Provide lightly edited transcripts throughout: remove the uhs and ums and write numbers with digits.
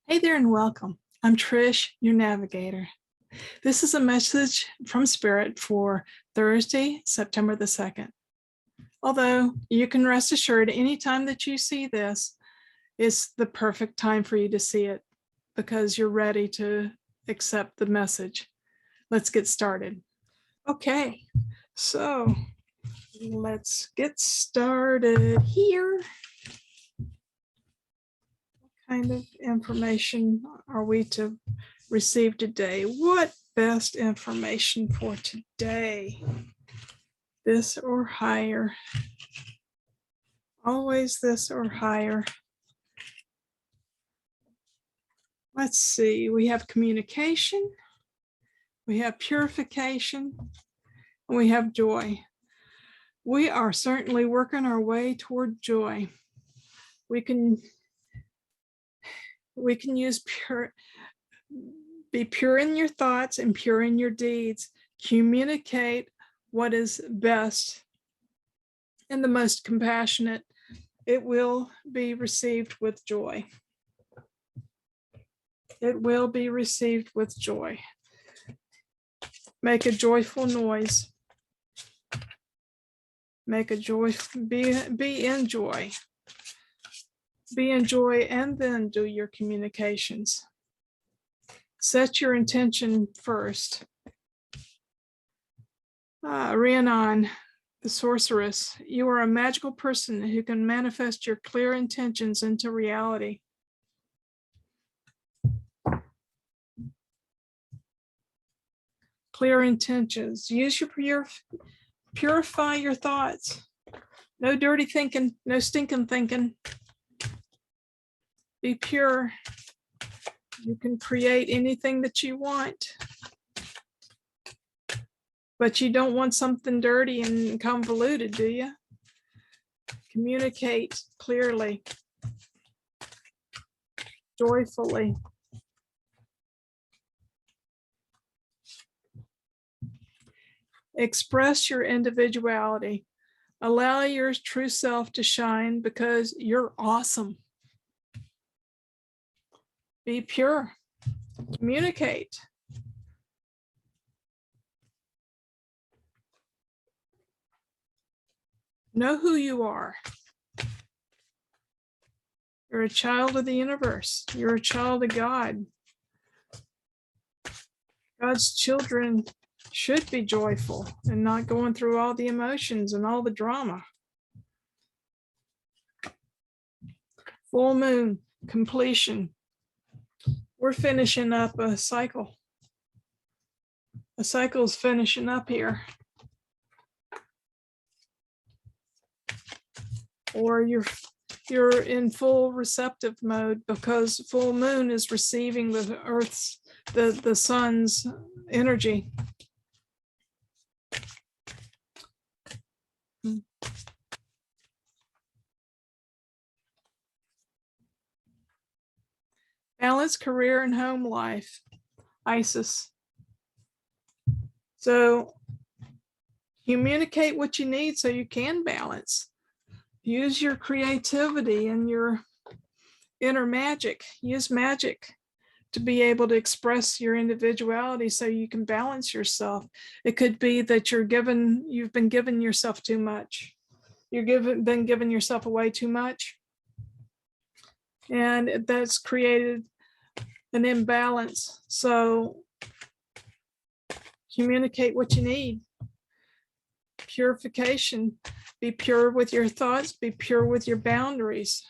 Hey there and welcome. I'm Trish, your navigator. This is a message from Spirit for Thursday, September the 2nd. Although you can rest assured anytime that you see this is the perfect time for you to see it because you're ready to accept the message. Let's get started. Okay, so let's get started here. Kind of information are we to receive today? What best information for today? This or higher? Always this or higher. Let's see, we have communication, we have purification, and we have joy. We are certainly working our way toward joy. We can use be pure in your thoughts and pure in your deeds. Communicate what is best and the most compassionate. It will be received with joy. It will be received with joy. Make a joyful noise. Make a joy, be in joy. Be in joy and then do your communications. Set your intention first. Rhiannon, the sorceress, you are a magical person who can manifest your clear intentions into reality. Clear intentions. Use your purify your thoughts. No dirty thinking, no stinking thinking. Be pure. You can create anything that you want. But you don't want something dirty and convoluted, do you? Communicate clearly, joyfully. Express your individuality. Allow your true self to shine because you're awesome. Be pure. Communicate. Know who you are. You're a child of the universe. You're a child of God. God's children should be joyful and not going through all the emotions and all the drama. Full moon, completion. We're finishing up a cycle. A cycle is finishing up here. Or you're in full receptive mode because full moon is receiving the earth's, the sun's energy. Balance career and home life. Isis. So communicate what you need so you can balance. Use your creativity and your inner magic. Use magic to be able to express your individuality so you can balance yourself. It could be that you've been giving yourself too much. Been giving yourself away too much. And that's created an imbalance. So communicate what you need. Purification. Be pure with your thoughts. Be pure with your boundaries.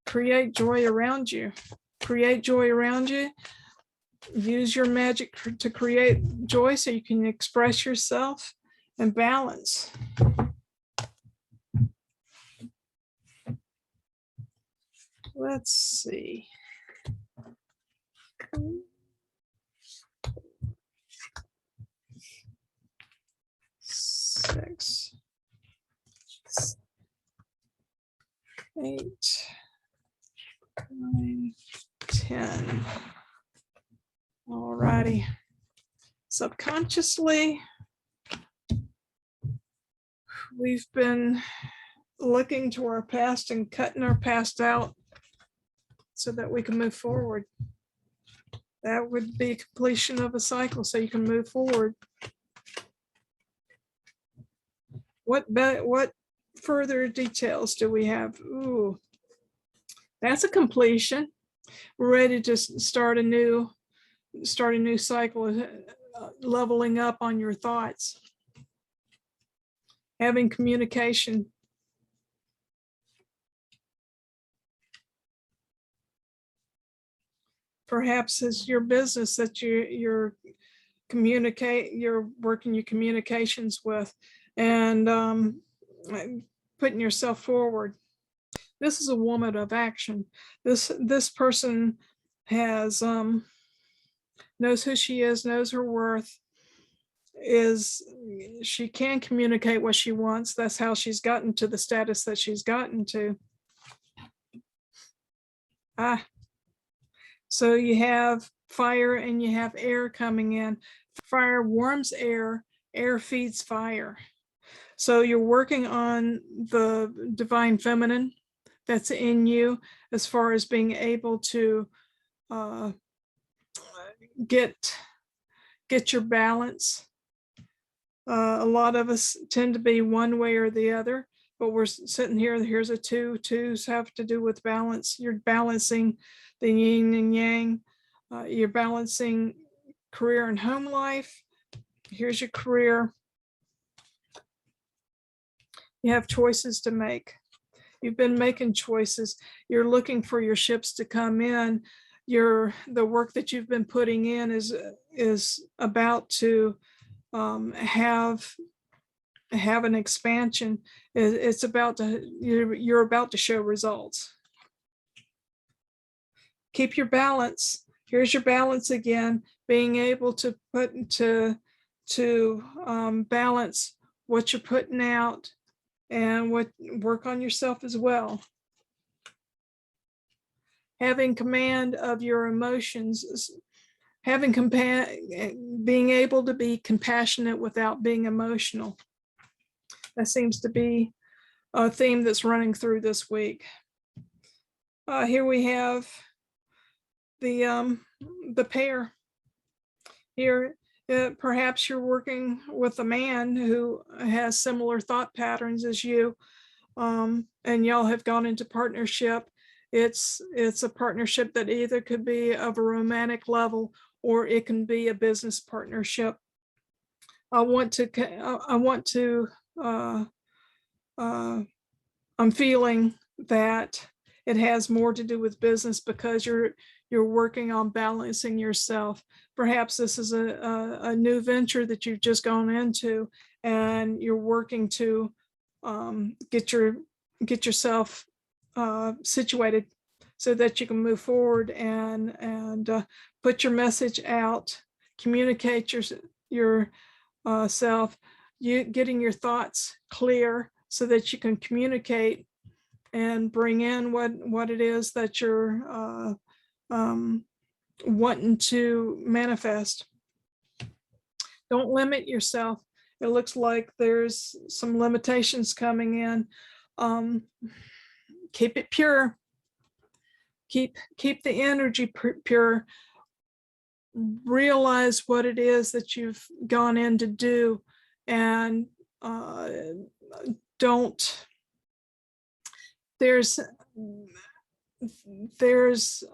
Create joy around you. Create joy around you. Use your magic to create joy so you can express yourself and balance. Let's see. Six, 8, 9, 10. All righty. Subconsciously, we've been looking to our past and cutting our past out so that we can move forward. That would be completion of a cycle so you can move forward. What further details do we have? Ooh, that's a completion. We're ready to start a new cycle, leveling up on your thoughts, having communication. Perhaps it's your business that you're working your communications with, and putting yourself forward. This is a woman of action. This person has knows who she is, knows her worth, she can communicate what she wants. That's how she's gotten to the status that she's gotten to. So you have fire and you have air coming in. Fire warms air, air feeds fire. So you're working on the divine feminine that's in you, as far as being able to get your balance. A lot of us tend to be one way or the other, but we're sitting here, here's a two. Twos have to do with balance. You're balancing the yin and yang. You're balancing career and home life. Here's your career. You have choices to make. You've been making choices. You're looking for your ships to come in. The work that you've been putting in is about to have an expansion. It's about to, you're about to show results. Keep your balance. Here's your balance again, being able to put to balance what you're putting out and work on yourself as well. Having command of your emotions, being able to be compassionate without being emotional. That seems to be a theme that's running through this week. Here we have the pair. Here, perhaps you're working with a man who has similar thought patterns as you, and y'all have gone into partnership. It's a partnership that either could be of a romantic level or it can be a business partnership. I'm feeling that it has more to do with business because you're working on balancing yourself. Perhaps this is a new venture that you've just gone into, and you're working to get yourself situated so that you can move forward and put your message out, communicate your self, getting your thoughts clear so that you can communicate and bring in what it is that you're wanting to manifest. Don't limit yourself. It looks like there's some limitations coming in. Keep it pure. Keep the energy pure. Realize what it is that you've gone in to do, and don't. There's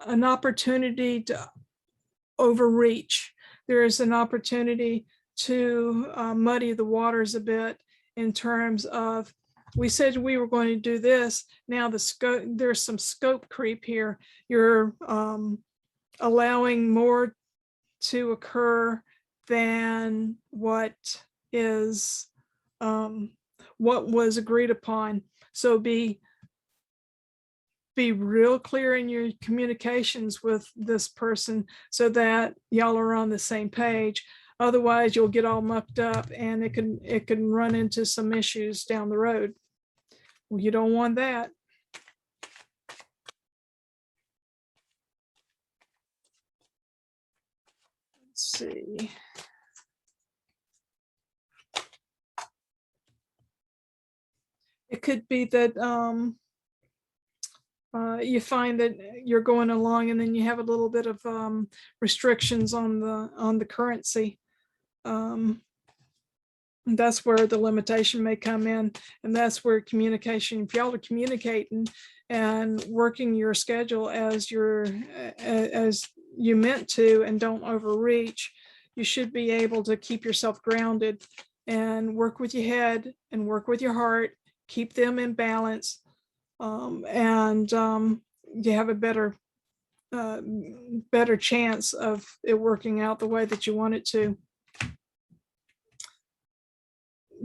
an opportunity to overreach. There is an opportunity to muddy the waters a bit in terms of, we said we were going to do this. Now there's some scope creep here. You're allowing more to occur than what was agreed upon. So be real clear in your communications with this person so that y'all are on the same page. Otherwise, you'll get all mucked up and it can run into some issues down the road. Well, you don't want that. Let's see. It could be that you find that you're going along and then you have a little bit of restrictions on the currency. That's where the limitation may come in, and that's where communication, if y'all are communicating and working your schedule as you meant to and don't overreach, you should be able to keep yourself grounded and work with your head and work with your heart, keep them in balance, and you have a better chance of it working out the way that you want it to.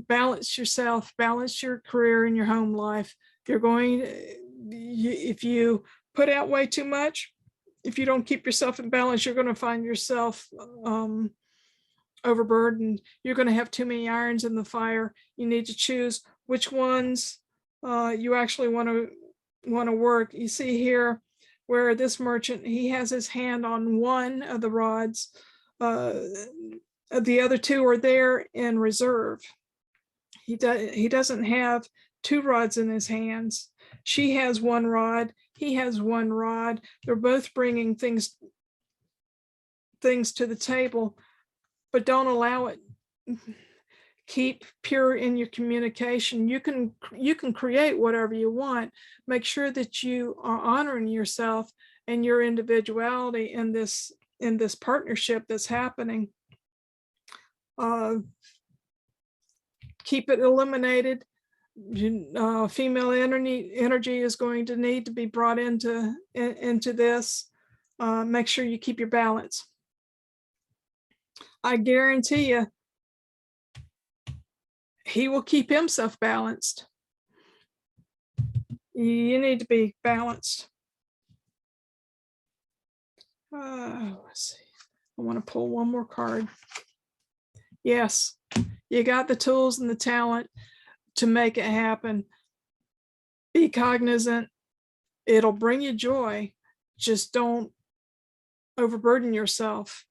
Balance yourself, balance your career and your home life. If you put out way too much, if you don't keep yourself in balance, you're going to find yourself overburdened. You're going to have too many irons in the fire. You need to choose which ones you actually want to work. You see here where this merchant, he has his hand on one of the rods. The other two are there in reserve. He doesn't have two rods in his hands. She has one rod. He has one rod. They're both bringing things to the table, but don't allow it. Keep pure in your communication. You can create whatever you want. Make sure that you are honoring yourself and your individuality in this partnership that's happening. Keep it eliminated. Female energy is going to need to be brought into this. Make sure you keep your balance. I guarantee you, he will keep himself balanced. You need to be balanced. Let's see. I want to pull one more card. Yes, you got the tools and the talent to make it happen. Be cognizant. It'll bring you joy. Just don't overburden yourself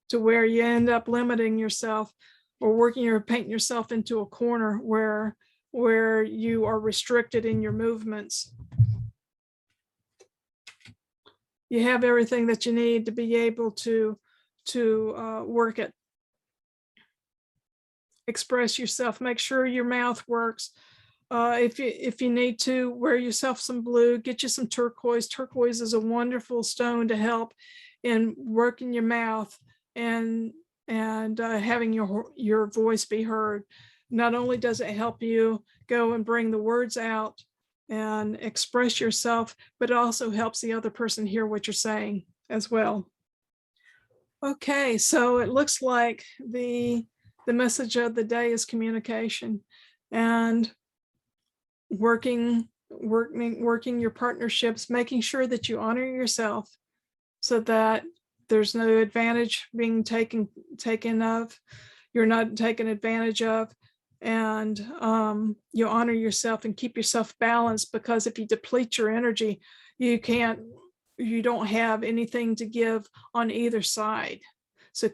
to where you end up limiting yourself or painting yourself into a corner where you are restricted in your movements. You have everything that you need to be able to work it. Express yourself. Make sure your mouth works. If you need to, wear yourself some blue. Get you some turquoise. Turquoise is a wonderful stone to help in working your mouth and having your voice be heard. Not only does it help you go and bring the words out and express yourself, but it also helps the other person hear what you're saying as well. Okay, so it looks like the message of the day is communication and working your partnerships, making sure that you honor yourself so that there's no advantage being taken of, you're not taken advantage of, and you honor yourself and keep yourself balanced, because if you deplete your energy, you don't have anything to give on either side. So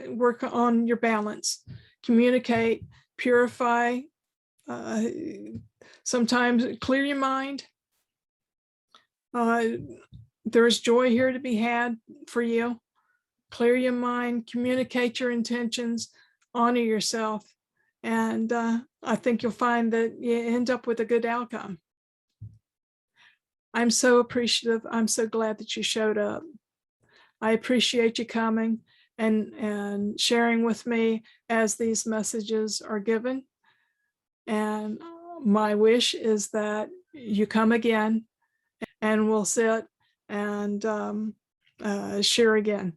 work on your balance, communicate, purify, sometimes clear your mind. There's joy here to be had for you. Clear your mind, communicate your intentions, honor yourself. And I think you'll find that you end up with a good outcome. I'm so appreciative. I'm so glad that you showed up. I appreciate you coming and sharing with me as these messages are given. And my wish is that you come again and we'll sit and share again.